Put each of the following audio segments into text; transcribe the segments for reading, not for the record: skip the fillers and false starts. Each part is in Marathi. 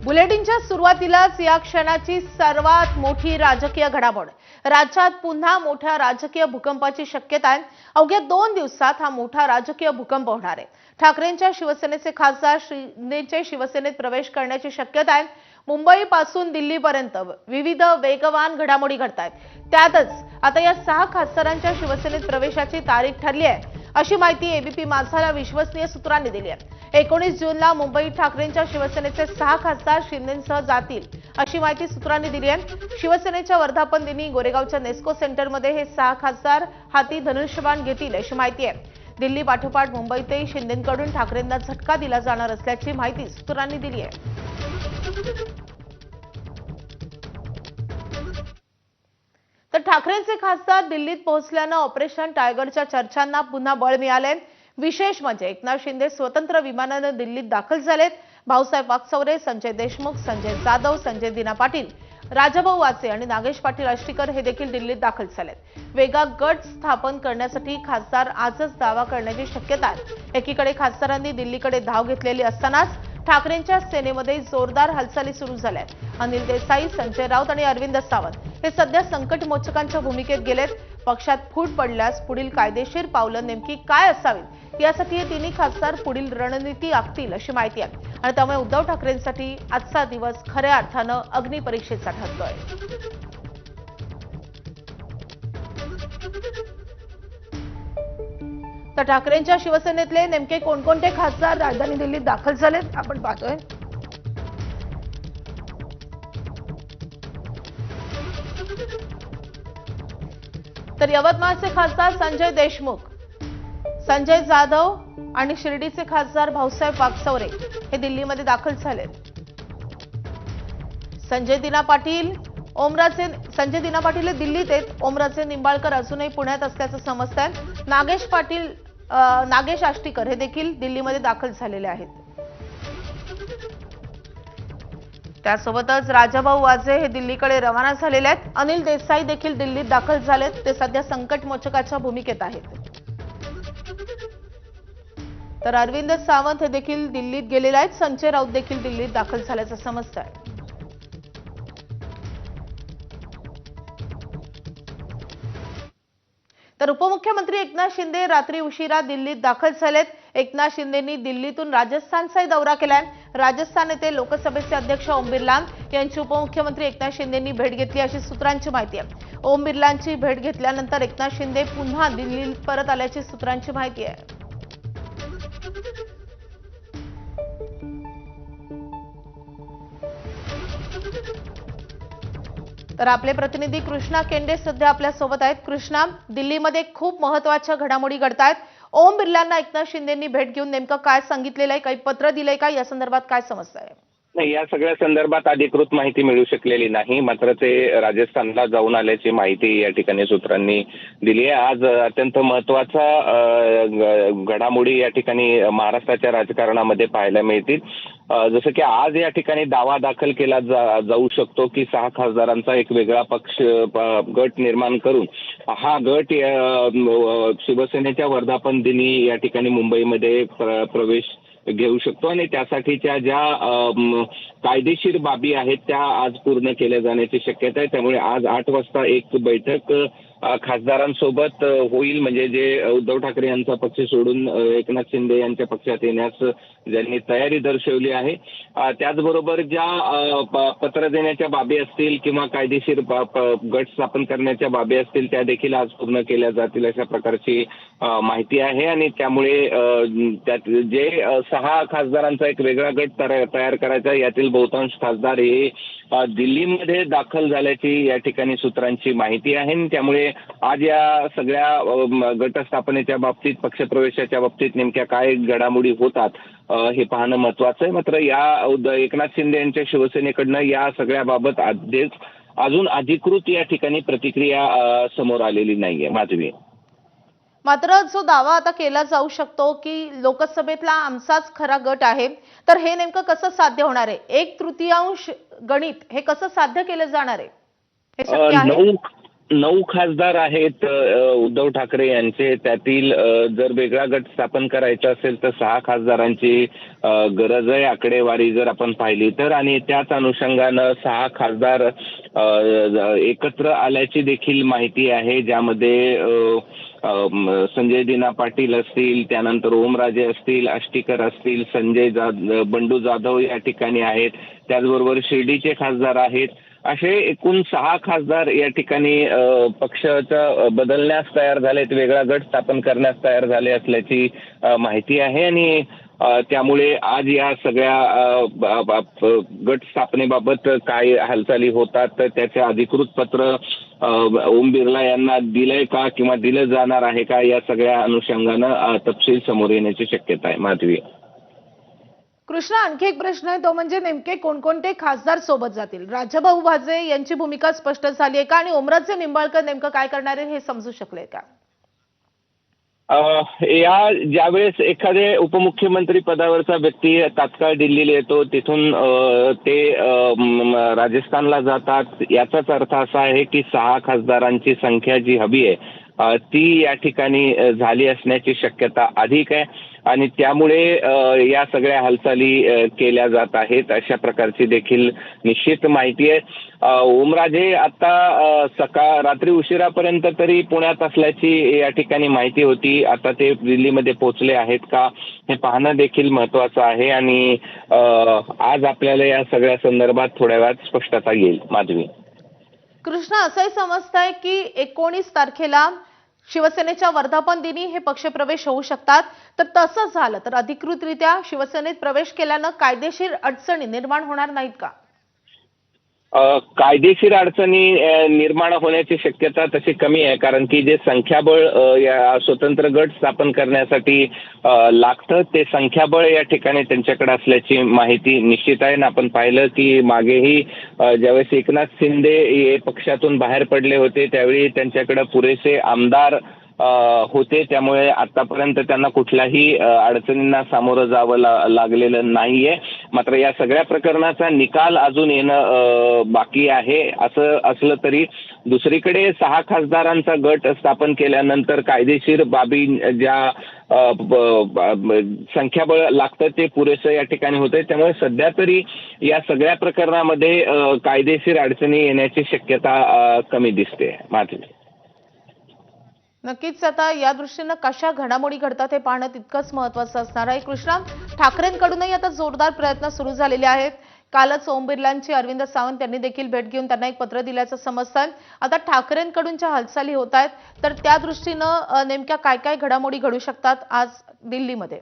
बुलेटिनच्या सुरुवातीलाच या क्षणाची सर्वात मोठी राजकीय घडामोड। राज्यात पुन्हा मोठ्या राजकीय भूकंपाची शक्यता आहे। अवघ्या 2 दिवसात हा मोठा राजकीय भूकंप होणार आहे। ठाकरेंच्या शिवसेनेचे खासदार शिंदेचे शिवसेनेत प्रवेश करण्याची शक्यता आहे। मुंबईपासून दिल्लीपर्यंत विविध वेगवान घडामोडी घडतायत। त्यातच आता या 6 खासदारांच्या शिवसेनेत प्रवेशाची तारीख ठरली आहे, अशी माहिती एबीपी माझाला विश्वसनीय सूत्रांनी दिली आहे। 19 जूनला मुंबईत ठाकरेंच्या शिवसेनेचे 6 खासदार शिंदेंसह जातील, अशी माहिती सूत्रांनी दिली आहे। शिवसेनेच्या वर्धापन दिनी गोरेगावच्या नेस्को सेंटरमध्ये हे 6 खासदार हाती धनुष्यबाण घेतील, अशी माहिती आहे। दिल्ली पाठोपाठ मुंबईतही शिंदेंकडून ठाकरेंना झटका दिला जाणार असल्याची माहिती सूत्रांनी दिली आहे। तर ठाकरेंचे खासदार दिल्लीत पोहोचल्यानं ऑपरेशन टायगरच्या चर्चांना पुन्हा बळ मिळाले। विशेष म्हणजे एकनाथ शिंदे स्वतंत्र विमानाने दिल्लीत दाखल झालेत। भाऊसाहेब वाकचौरे, संजय देशमुख, संजय जाधव, संजय दिना पाटील, राजाभाऊ वाचे आणि नागेश पाटील आष्टीकर हे देखील दिल्लीत दाखल झालेत। वेगळा गट स्थापन करण्यासाठी खासदार आजच दावा करण्याची शक्यता आहे। एकीकडे खासदारांनी दिल्लीकडे धाव घेतलेली असतानाच ठाकरेंच्या सेनेमध्ये जोरदार हालचाली सुरू झाल्या आहेत। अनिल देसाई, संजय राऊत आणि अरविंद सावंत हे सध्या संकटमोचकांच्या भूमिकेत गेलेत। पक्षात फूट पडल्यास पुढील कायदेशीर पावलं नेमकी काय असावीत, यासाठी हे तिन्ही खासदार पुढील रणनीती आखतील, अशी माहिती आहे। आणि त्यामुळे उद्धव ठाकरेंसाठी आजचा दिवस खऱ्या अर्थानं अग्निपरीक्षेचा ठरतोय। तर ठाकरेंच्या शिवसेनेतले नेमके कोणकोणते खासदार राजधानी दिल्लीत दाखल झालेत आपण पाहतोय। तर यवतमाळचे खासदार संजय देशमुख, संजय जाधव आणि शिर्डीचे खासदार भाऊसाहेब वाकचौरे हे दिल्लीमध्ये दाखल झालेत। संजय दिना पाटील हे दिल्लीत आहेत। ओमराजे निंबाळकर अजूनही पुण्यात असल्याचं समजतंय। नागेश आष्टीकर हे देखील दिल्लीमध्ये दाखल झालेले आहेत। त्यासोबतच राजाभाऊ वाजे हे दिल्लीकडे रवाना झालेले आहेत। अनिल देसाई देखील दिल्लीत दाखल झालेत। ते सध्या संकटमोचकाच्या भूमिकेत आहेत। तर अरविंद सावंत हे देखील दिल्लीत गेलेले आहेत। संजय राऊत देखील दिल्लीत दाखल झाल्याचं समजतंय। तर उपमुख्यमंत्री एकनाथ शिंदे रात्री उशिरा दिल्लीत दाखल झालेत। एकनाथ शिंदेंनी दिल्लीतून राजस्थानचाही दौरा केलाय। राजस्थान येथे लोकसभेचे अध्यक्ष ओम बिर्ला यांची उपमुख्यमंत्री एकनाथ शिंदेंनी भेट घेतली, अशी सूत्रांची माहिती आहे। ओम बिर्लांची भेट घेतल्यानंतर एकनाथ शिंदे पुन्हा दिल्लीत परत आल्याची सूत्रांची माहिती आहे। तर आपले प्रतिनिधी कृष्णा केंडे सध्या आपल्या सोबत आहेत। कृष्णा, दिल्लीमध्ये खूप महत्त्वाच्या घडामोडी घडतायत। ओम बिर्लांना एकनाथ शिंदेंनी भेट घेऊन नेमकं काय सांगितलेलं आहे, काही पत्र दिलंय का, या संदर्भात काय समजतंय? नाही, या सगळ्या संदर्भात अधिकृत माहिती मिळू शकलेली नाही, मात्र ते राजस्थानला जाऊन आल्याची माहिती या ठिकाणी सूत्रांनी दिली आहे। आज अत्यंत महत्त्वाचा घडामोडी या ठिकाणी महाराष्ट्राच्या राजकारणामध्ये पाहायला मिळतील। जसं की आज या ठिकाणी दावा दाखल केला जाऊ शकतो की 6 खासदारांचा एक वेगळा पक्ष गट निर्माण करून हा गट शिवसेनेच्या वर्धापन दिनी या ठिकाणी मुंबईमध्ये प्रवेश घेऊ शकतो आणि त्यासाठीच्या ज्या कायदेशीर बाबी आहेत त्या आज पूर्ण केल्या जाण्याची शक्यता आहे। त्यामुळे आज 8 वाजता एक बैठक खासदारांसोबत होईल, म्हणजे जे उद्धव ठाकरे यांचा पक्ष सोडून एकनाथ शिंदे यांच्या पक्षात येण्यास ज्यांनी तयारी दर्शवली आहे, त्याचबरोबर ज्या पत्र देण्याच्या बाबी असतील किंवा कायदेशीर गट स्थापन करण्याच्या बाबी असतील त्या देखील आज पूर्ण केल्या जातील, अशा प्रकारची माहिती आहे। आणि त्यामुळे त्यात जे 6 खासदारांचा एक वेगळा गट तयार करायचा, यातील बहुतांश खासदार हे दिल्लीमध्ये दाखल झाल्याची या ठिकाणी सूत्रांची माहिती आहे। त्यामुळे आज या सगळ्या गट स्थापनेच्या बाबतीत, पक्षप्रवेशाच्या बाबतीत नेमक्या काय घडामोडी होतात हे पाहणं महत्त्वाचं आहे। मात्र या एकनाथ शिंदे यांच्या शिवसेनेकडनं या सगळ्याबाबत अजून अधिकृत या ठिकाणी प्रतिक्रिया समोर आलेली नाहीये माधवी। मात्र जो दावा आता केला जाऊ शकतो की लोकसभेतला आमचाच खरा गट आहे, तर हे नेमकं कसं साध्य होणार आहे? 1/3 गणित हे कसं साध्य केलं जाणार आहे? हे शक्य आहे? 9 खासदार आहेत उद्धव ठाकरे यांचे. त्यातील जर वेगळा गट स्थापन करायचा असेल तर 6 खासदारांची गरज आहे आकडेवारी जर आपण पाहिली तर. आणि त्याच अनुषंगानं 6 खासदार एकत्र आल्याची देखील माहिती आहे, ज्यामध्ये संजय दिना पाटील असतील, त्यानंतर ओमराजे असतील, आष्टीकर असतील, बंडू जाधव या ठिकाणी आहेत, त्याचबरोबर शिर्डीचे खासदार आहेत. असे एकूण 6 खासदार या ठिकाणी पक्षाचा बदलण्यास तयार झालेत, वेगळा गट स्थापन करण्यास तयार झाले असल्याची माहिती आहे. आणि त्यामुळे आज या सगळ्या गट स्थापनेबाबत काय हालचाली होतात तर त्याचे अधिकृत पत्र ओम बिर्ला यांना दिलंय का किंवा दिलं जाणार आहे का, या सगळ्या अनुषंगानं तपशील समोर येण्याची शक्यता आहे. माधवी, कृष्णा, आणखी एक प्रश्न आहे, तो म्हणजे नेमके कोणकोणते खासदार सोबत जातील? राजाभाऊ वाजे यांची भूमिका स्पष्ट झाली आहे का आणि ओमराजे निंबाळकर नेमकं काय करणार आहे हे समजू शकले का? ज्यावेळेस एखादे उपमुख्यमंत्री पदावरचा व्यक्ती तात्काळ दिल्लीला येतो, तिथून ते राजस्थानला जातात, याचाच अर्थ असा आहे की 6 खासदारांची संख्या जी हवी आहे ती या ठिकाणी झाली असण्याची शक्यता अधिक आहे. आणि त्यामुळे या सगळ्या हालचाली केल्या जात आहेत, अशा प्रकारची देखील निश्चित माहिती आहे. ओमराजे आता रात्री उशिरापर्यंत तरी पुण्यात असल्याची या ठिकाणी माहिती होती. आता ते दिल्लीमध्ये पोहोचले आहेत का हे पाहणं देखील महत्त्वाचं आहे. आणि आज आपल्याला या सगळ्या संदर्भात थोड्या वेळात स्पष्टता येईल. माधवी, कृष्णा, असंही समजतंय की 19 तारखेला शिवसेनेच्या वर्धापन दिनी हे पक्षप्रवेश होऊ शकतात. तर तसं झालं तर अधिकृतरित्या शिवसेनेत प्रवेश केल्यानं कायदेशीर अडचणी निर्माण होणार नाहीत का? कायदेशीर अडचणी निर्माण होण्याची शक्यता तशी कमी आहे, कारण की जे संख्याबळ या स्वतंत्र गट स्थापन करण्यासाठी लागतं ते संख्याबळ या ठिकाणी त्यांच्याकडे असल्याची माहिती निश्चित आहे. आपण पाहिलं की मागेही ज्यावेळेस एकनाथ शिंदे हे पक्षातून बाहेर पडले होते त्यावेळी त्यांच्याकडे पुरेसे आमदार होते, त्यामुळे आतापर्यंत त्यांना कुठल्याही अडचणींना सामोरं जावं लागलेलं नाहीये. मात्र या सगळ्या प्रकरणाचा निकाल अजून येणं बाकी आहे. असं असलं तरी दुसरीकडे 6 खासदारांचा गट स्थापन केल्यानंतर कायदेशीर बाबी ज्या संख्याबळ लागतं ते पुरेसं या ठिकाणी होतंय. त्यामुळे सध्या तरी या सगळ्या प्रकरणामध्ये कायदेशीर अडचणी येण्याची शक्यता कमी दिसते. माधवी, नक्कीच आता या दृष्टीनं कशा घडामोडी घडतात हे पाहणं तितकंच महत्त्वाचं असणार आहे. कृष्णा, ठाकरेंकडूनही आता जोरदार प्रयत्न सुरू झालेले आहेत. कालच ओम बिर्लांची अरविंद सावंत यांनी देखील भेट घेऊन त्यांना एक पत्र दिल्याचं समजतंय. आता ठाकरेंकडूनच्या हालचाली होत आहेत, तर त्या दृष्टीनं नेमक्या काय काय घडामोडी घडू शकतात आज दिल्लीमध्ये?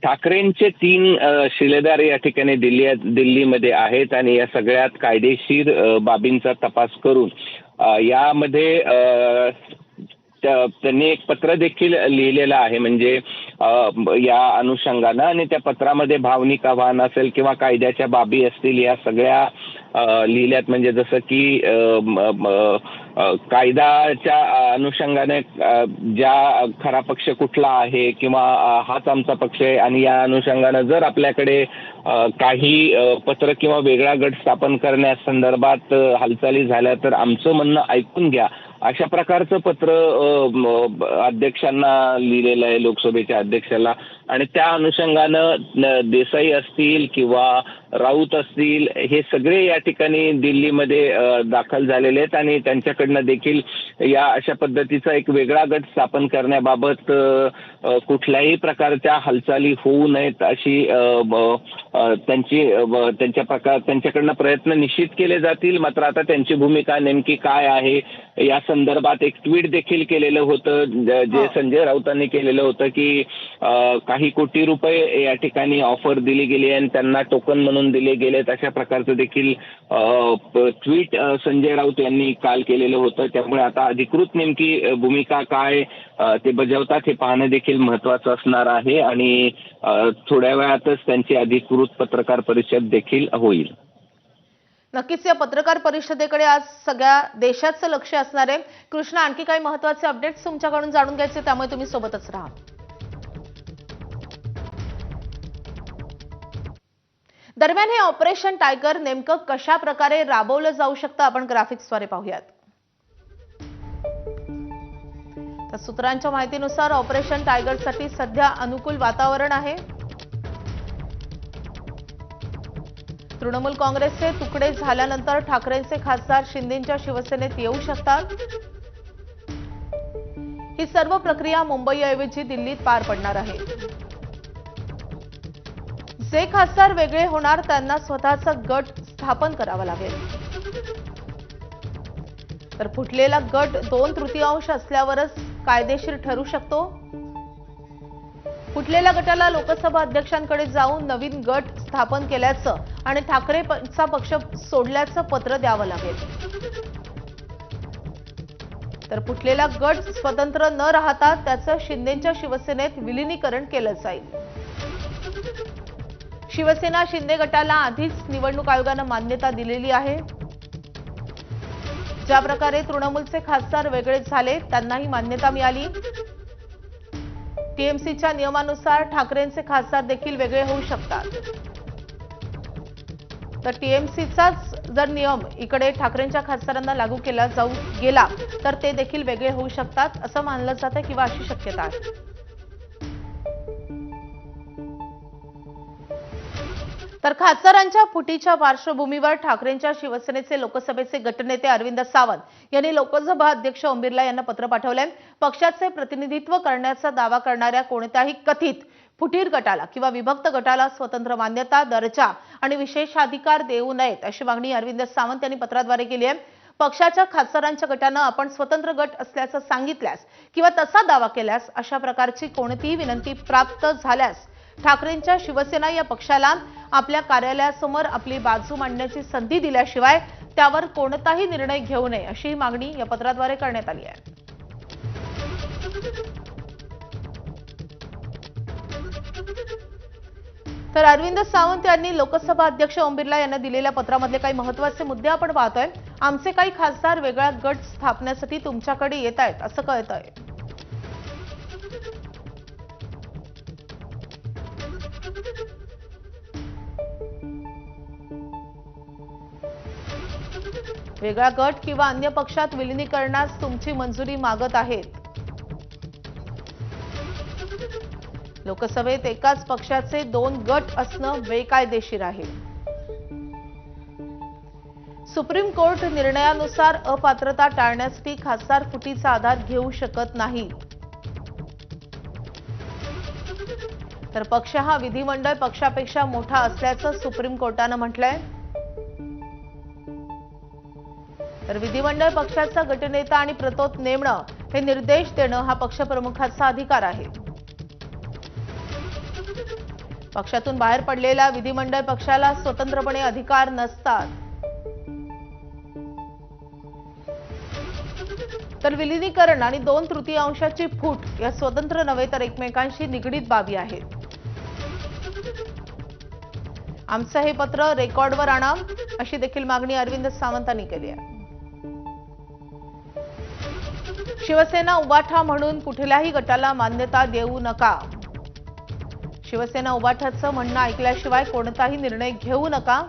ठाकरेंचे 3 शिलेदार या ठिकाणी दिल्लीमध्ये आहेत आणि या सगळ्यात कायदेशीर बाबींचा तपास करून यामध्ये त्यांनी एक पत्र देखील लिहिलेलं आहे, म्हणजे या अनुषंगानं. आणि त्या पत्रामध्ये भावनिक आव्हान असेल किंवा कायद्याच्या बाबी असतील या सगळ्या लिहिल्यात. म्हणजे जसं की कायद्याच्या अनुषंगाने ज्या खरा पक्ष कुठला आहे किंवा हाच आमचा पक्ष आहे, आणि या अनुषंगानं जर आपल्याकडे काही पत्र किंवा वेगळा गट स्थापन करण्यासंदर्भात हालचाली झाल्या तर आमचं म्हणणं ऐकून घ्या, अशा प्रकारचं पत्र अध्यक्षांना लिहिलेलं आहे, लोकसभेच्या अध्यक्षाला. आणि त्या अनुषंगानं देसाई असतील किंवा राऊत असतील हे सगळे या ठिकाणी दिल्लीमध्ये दाखल झालेले आहेत आणि त्यांच्याकडनं देखील या अशा पद्धतीचा एक वेगळा गट स्थापन करण्याबाबत कुठल्याही प्रकारच्या हालचाली होऊ नयेत अशी त्यांच्याकडनं प्रयत्न निश्चित केले जातील. मात्र आता त्यांची भूमिका नेमकी काय आहे या संदर्भात एक ट्विट देखील केलेलं होतं, जे संजय राऊतांनी केलेलं होतं की काही कोटी रुपये या ठिकाणी ऑफर दिली गेली आणि त्यांना टोकन म्हणून दिले गेलेत, अशा प्रकारचं देखील ट्विट संजय राऊत यांनी काल केलेलं होतं. त्यामुळे आता अधिकृत नेमकी भूमिका काय ते बजावतात हे पाहणं देखील महत्त्वाचं असणार आहे आणि थोड्या वेळातच त्यांची अधिकृत पत्रकार परिषद देखील होईल. नक्कीच या पत्रकार परिषदेकडे आज सगळ्या देशाचं लक्ष असणार आहे. कृष्णा, आणखी काही महत्त्वाचे अपडेट्स तुमच्याकडून जाणून घ्यायचे, त्यामुळे तुम्ही सोबतच राहा. दरम्यान हे ऑपरेशन टायगर नेमकं कशा प्रकारे राबवलं जाऊ शकतं आपण ग्राफिक्सद्वारे पाहूयात. तर सूत्रांच्या माहितीनुसार ऑपरेशन टायगरसाठी सध्या अनुकूल वातावरण आहे. तृणमूल काँग्रेसचे तुकडे झाल्यानंतर ठाकरेंचे खासदार शिंदेंच्या शिवसेनेत येऊ शकतात. ही सर्व प्रक्रिया मुंबईऐवजी दिल्लीत पार पडणार आहे. जे खासदार वेगळे होणार त्यांना स्वतःचा गट स्थापन करावा लागेल. तर फुटलेला गट 2/3 असल्यावरच कायदेशीर ठरू शकतो. फुटलेल्या गटाला लोकसभा अध्यक्षांकडे जाऊन नवीन गट स्थापन केल्याचं आणि ठाकरेंचा पक्ष सोडल्याचं पत्र द्यावं लागेल. तर फुटलेला गट स्वतंत्र न राहता त्याचं शिंदेंच्या शिवसेनेत विलीनीकरण केलं जाईल. शिवसेना शिंदे गटाला आधीच निवडणूक आयोगानं मान्यता दिलेली आहे. ज्या प्रकारे तृणमूलचे खासदार वेगळे झाले त्यांनाही मान्यता मिळाली. टीएमसीच्या नियमानुसार ठाकरेंचे खासदार देखील वेगळे होऊ शकतात. तर टीएमसीचाच जर नियम इकडे ठाकरेंच्या खासदारांना लागू केला गेला तर ते देखील वेगळे होऊ शकतात असं मानलं जातं किंवा अशी शक्यता आहे. तर खासदारांच्या फुटीच्या पार्श्वभूमीवर ठाकरेंच्या शिवसेनेचे लोकसभेचे गटनेते अरविंद सावंत यांनी लोकसभा अध्यक्ष ओम बिर्ला यांना पत्र पाठवले. पक्षाचे प्रतिनिधित्व करण्याचा दावा करणाऱ्या कोणत्याही कथित फुटीर गटाला किंवा विभक्त गटाला स्वतंत्र मान्यता, दर्जा आणि विशेषाधिकार देऊ नयेत अशी मागणी अरविंद सावंत यांनी पत्राद्वारे केली आहे. पक्षाच्या खासदारांच्या गटानं आपण स्वतंत्र गट असल्याचं सांगितल्यास किंवा तसा दावा केल्यास अशा प्रकारची कोणतीही विनंती प्राप्त झाल्यास ठाकरेंच्या शिवसेना या पक्षाला आपल्या कार्यालयासमोर आपली बाजू मांडण्याची संधी दिल्याशिवाय त्यावर कोणताही निर्णय घेऊ नये अशी मागणी या पत्राद्वारे करण्यात आली आहे. तर अरविंद सावंत यांनी लोकसभा अध्यक्ष ओम बिर्ला यांना दिलेल्या पत्रामधले काही महत्त्वाचे मुद्दे आपण पाहतोय. आमचे काही खासदार वेगळा गट स्थापण्यासाठी तुमच्याकडे येत आहेत असं कळतंय. वेगळा गट किंवा अन्य पक्षात विलीनीकरणास तुमची मंजुरी मागत आहेत. लोकसभेत एकाच पक्षाचे 2 गट असणं बेकायदेशीर आहे. सुप्रीम कोर्ट निर्णयानुसार अपात्रता टाळण्यासाठी खासदार फुटीचा आधार घेऊ शकत नाही. तर पक्ष हा विधिमंडळ पक्षापेक्षा मोठा असल्याचं सुप्रीम कोर्टानं म्हटलंय. तर विधिमंडळ पक्षाचा गटनेता आणि प्रतोद नेमणं हे निर्देश देणं हा पक्षप्रमुखाचा अधिकार आहे. पक्षातून बाहेर पडलेल्या विधिमंडळ पक्षाला स्वतंत्रपणे अधिकार नसतात. तर विलीनीकरण आणि 2/3 फूट या स्वतंत्र नव्हे तर एकमेकांशी निगडीत बाबी आहेत. आमचं हे पत्र रेकॉर्डवर आणा अशी देखील मागणी अरविंद सावंतांनी केली आहे. शिवसेना उबाठा म्हणून कुठल्याही गटाला मान्यता देऊ नका. शिवसेना उबाठाचं म्हणणं ऐकल्याशिवाय कोणताही निर्णय घेऊ नका.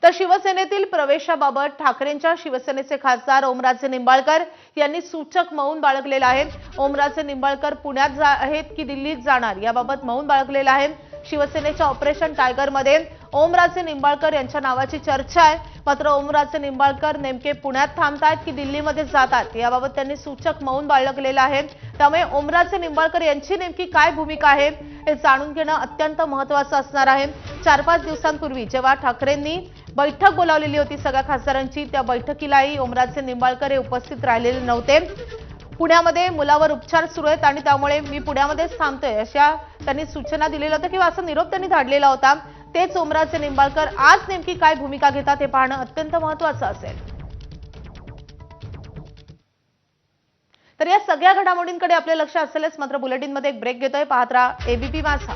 तर शिवसेनेतील प्रवेशाबाबत ठाकरेंच्या शिवसेनेचे खासदार ओमराजे निंबाळकर यांनी सूचक मौन बाळगलेलं आहे. ओमराजे निंबाळकर पुण्यात आहेत की दिल्लीत जाणार याबाबत मौन बाळगलेलं आहे. शिवसेनेच्या ऑपरेशन टायगरमध्ये ओमराजे निंबाळकर यांच्या नावाची चर्चा आहे. मात्र ओमराजे निंबाळकर नेमके पुण्यात थांबतायत की दिल्लीमध्ये जातात याबाबत त्यांनी सूचक मौन बाळगलेलं आहे. त्यामुळे ओमराजे निंबाळकर यांची नेमकी काय भूमिका आहे हे जाणून घेणं अत्यंत महत्त्वाचं असणार आहे. 4-5 दिवसांपूर्वी जेव्हा ठाकरेंनी बैठक बोलावलेली होती सगळ्या खासदारांची, त्या बैठकीलाही ओमराजे निंबाळकर हे उपस्थित राहिलेले नव्हते. पुण्यामध्ये मुलावर उपचार सुरू आहेत आणि त्यामुळे मी पुण्यामध्येच थांबतोय अशा त्यांनी सूचना दिलेल्या होत्या किंवा असा निरोप त्यांनी धाडलेला होता. तेच ओमराजे निंबाळकर आज नेमकी काय भूमिका घेतात हे पाहणं अत्यंत महत्त्वाचं असेल. तर या सगळ्या घडामोडींकडे आपले लक्ष असेलच. मात्र बुलेटिनमध्ये एक ब्रेक घेतोय. पाहत राहा एबीपी माझा.